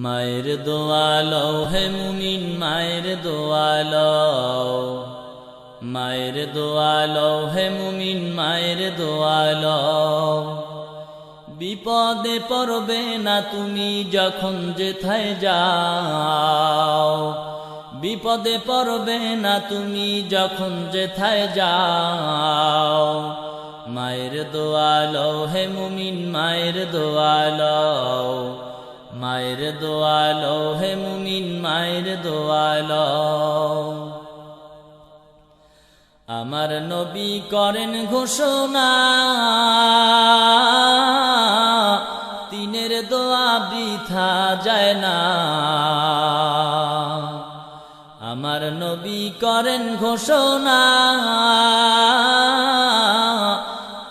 মায়ের দোয়া লও হে মুমিন মায়ের দোয়া লও, মায়ের দোয়া লও হে মুমিন মায়ের দোয়া লও। বিপদে পড়বে না তুমি যখন যেথায় যাও, বিপদে পড়বে না তুমি যখন যেথায় যাও। মায়ের দোয়া লও হে মুমিন মায়ের দোয়া লও, মায়ের দোয়া লও হে মুমিন মায়ের দোয়া লও। আমার নবী করেন ঘোষণা, তিনের দোয়া বৃথা যায় না। আমার নবী করেন ঘোষণা,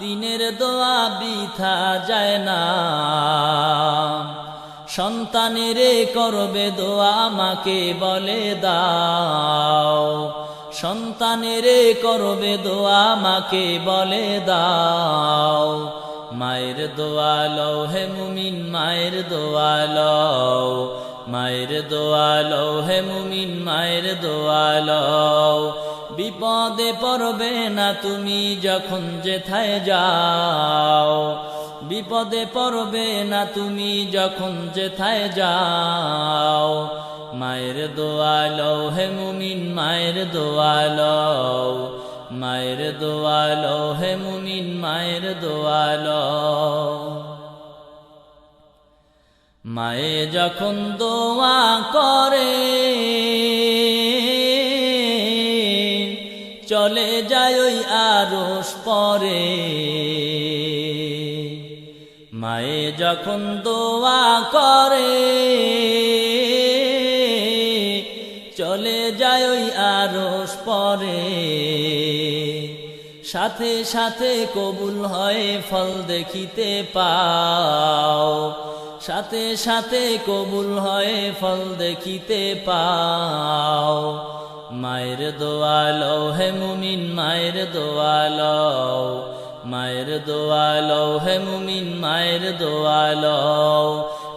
তিনের দোয়া বৃথা যায় না। সন্তানেরে করবে দোয়া মাকে বলে দাও, সন্তানেরে করবে দোয়া মাকে বলে দাও। মায়ের দোয়া লও হে মুমিন মায়ের দোয়া লও, মায়ের দোয়া লও হে মুমিন মায়ের দোয়া লও। বিপদে পড়বে না তুমি যখন যেথায় যাও, বিপদে পড়বে না তুমি যখন যেথায় যাও। মায়ের দোয়া লও হে মুমিন মায়ের দোয়া লও, মায়ের দোয়া লও হে মুমিন মায়ের দোয়া লও। মায়ে যখন দোয়া করে চলে যায় ওই আরশ পরে। মায়ে যখন দোয়া করে চলে যায় ওই আরশ পরে। সাথে সাথে কবুল হয় ফল দেখিতে পাও, সাথে সাথে কবুল হয় ফল দেখিতে পাও। মায়ের দোয়া লও হে মুমিন মায়ের দোয়া লও, মায়ের দোয়া লও হে মুমিন মায়ের দোয়া লও।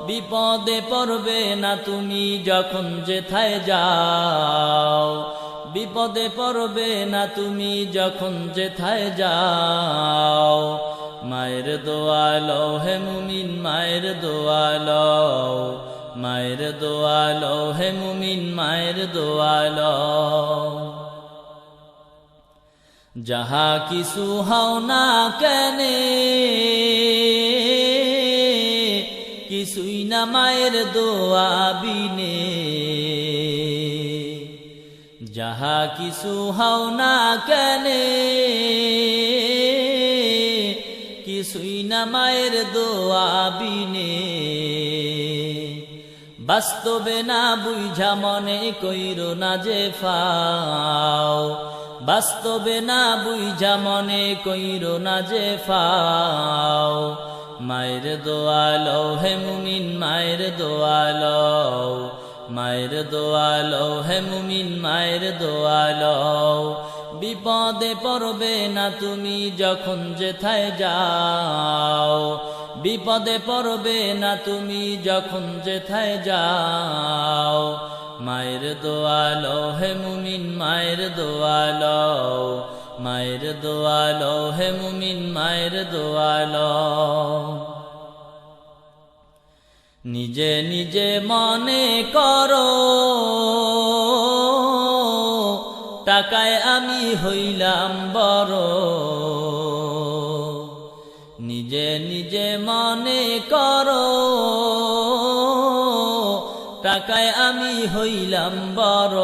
বিপদে পড়বে না তুমি যখন যেথায় যাও, বিপদে পড়বে না তুমি যখন যেথায় যাও। মায়ের দোয়া লও হে মুমিন মায়ের দোয়া লও, মায়ের দোয়া লও হে মুমিন মায়ের দোয়া লও। যাহা কিছু হও না কেনে কিছুই না মায়ের দোয়া বিনে। যাহা কিছু হও না কেনে কিছুই না মায়ের দোয়া বিনে। বাস্তবে না বুঝা মনে কইরো না যে ফাও, বাস্তবে না বুঝা মনে কইরো না যে ফাও। মায়ের দোয়া লও হে মুমিন মায়ের দোয়া লও, মায়ের দোয়া লও হে মুমিন মায়ের দোয়া লও। বিপদে পড়বে না তুমি যখন যেথায় যাও, বিপদে পড়বে না তুমি যখন যেথায় যাও। মায়ের দোয়া লও হে মুমিন মায়ের দোয়া লও, মায়ের দোয়া লও হে মুমিন মায়ের দোয়া লও। নিজে নিজে মনে করো টাকায় আমি হইলাম বড়, নিজে নিজে মনে করো টাকায় আমি হইলাম বড়।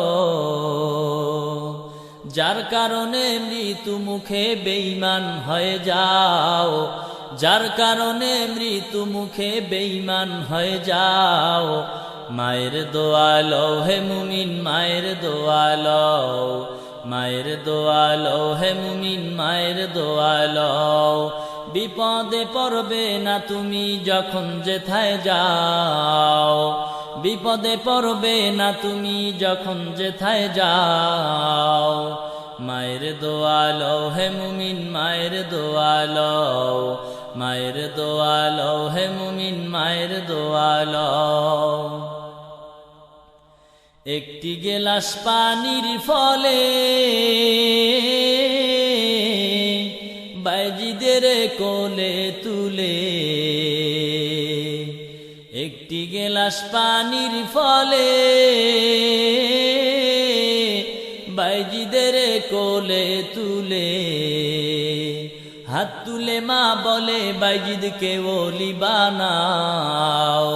যার কারণে মৃত্যু মুখে বেঈমান হয়ে যাও, যার কারণে মৃত্যু মুখে বেঈমান হয়ে যাও। মায়ের দোয়া লও হে মুমিন মায়ের দোয়া লও, মায়ের দোয়া লও হে মুমিন মায়ের দোয়া লও। বিপদে পড়বে না তুমি যখন যেথায় যাও, বিপদে পড়বে না তুমি যখন যেথায় যাও। মায়ের দোয়া লও হে মুমিন মায়ের দোয়া লও, মায়ের দোয়া লও হে মুমিন মায়ের দোয়া লও। একটি গেলাস পানির ফলে বাইজিদের কোলে তুলে, একটি গেলাস পানির ফলে বাইজিদের কোলে তুলে, হাত তুলে মা বলে বাইজিদকে ওলি বানাও,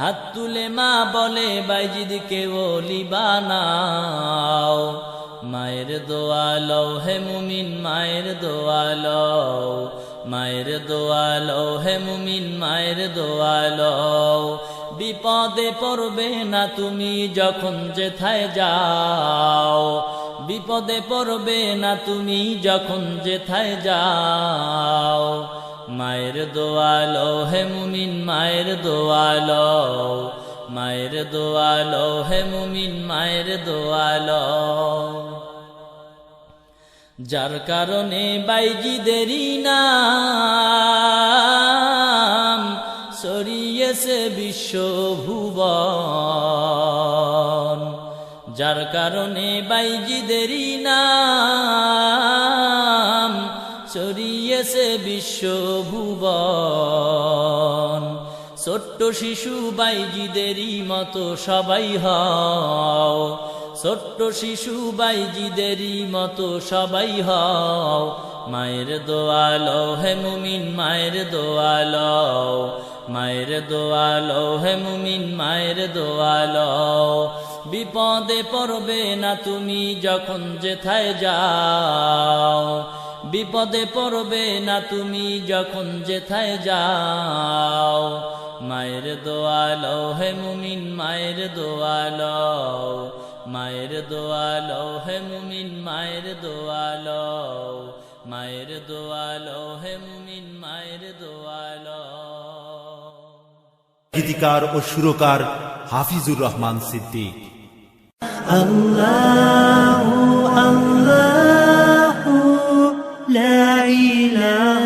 হাত তুলে মা বলে বাইজিদকে ওলি বানাও। মায়ের দোয়া লও হে মুমিন, মায়ের দোয়া লও, মায়ের দোয়া লও হে মুমিন, মায়ের দোয়া লও। বিপদে পড়বে না তুমি যখন যেথায় যাও, বিপদে পড়বে না তুমি যখন যেথায় যাও। মায়ের দোয়া লও হে মুমিন, মায়ের দোয়া লও, মায়ের দোয়া লও হে মুমিন, মায়ের দোয়া লও। যার কারণে বাইজিদেরই নাম ছড়িয়েছে বিশ্বভুবন, যার কারণে বাইজিদেরই নাম ছড়িয়েছে বিশ্বভুবন। ছোট্ট শিশু বাইজিদেরই মতো সবাই হও, ছোট্ট শিশু বাইজিদেরই মতো সবাই হও। মায়ের দোয়া লও হে মুমিন, মায়ের দোয়া লও, মায়ের দোয়া লও হে মুমিন, মায়ের দোয়া লও। বিপদে পড়বে না তুমি যখন যেথায় যাও, বিপদে পড়বে না তুমি যখন যেথায় যাও। মায়ের দোয়া লও হে মুমিন, মায়ের দোয়া লও, মায়ের দোয়া লও হে মুমিন, মায়ের দোয়া লও, মায়ের দোয়া লও হে মুমিন, মায়ের দোয়া লও। গীতিকার ও সুরকার হাফিজুর রহমান সিদ্দিক। আল্লাহু আল্লাহু লা ইলাহা